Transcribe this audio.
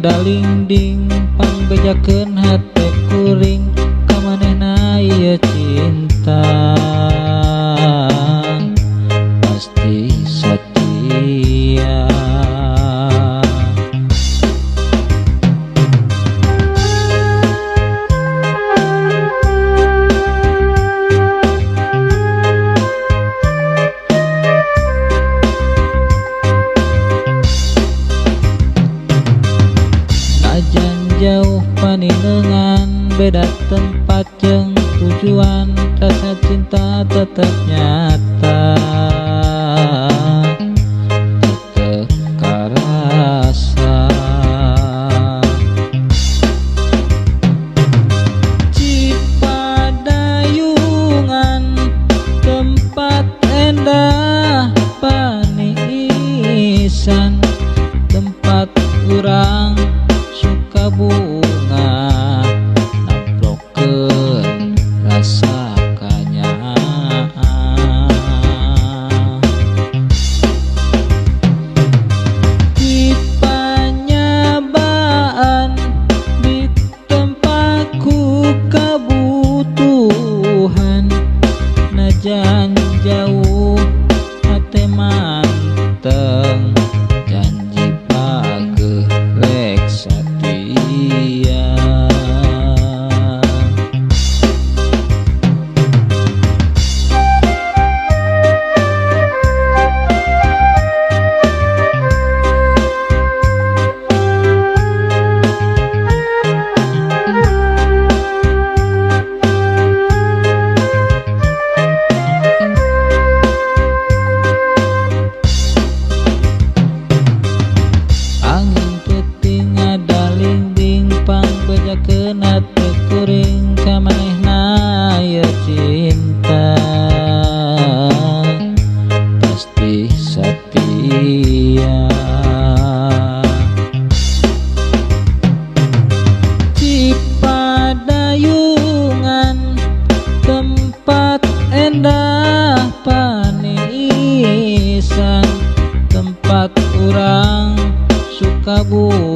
ngadalingding pangbejakeun hate kuring ka manehna ieu cinta pasti setia. Jauh paninengan beda tempat jeung tujuan, rasa cinta tetap nyata, tetep karasa. Cipadayungan tempat endah paniisan, tempat urang suka bunga namplokeun rasa kanyaan. Di panyabaan di tempatku kebutuhan, najan jauh hate manteng janji pageuh rek setia. Pangbejakeun hate kuring ka manehna ieu cinta pasti setia. Cipadayungan tempat endah paniisan, tempat urang suka bunga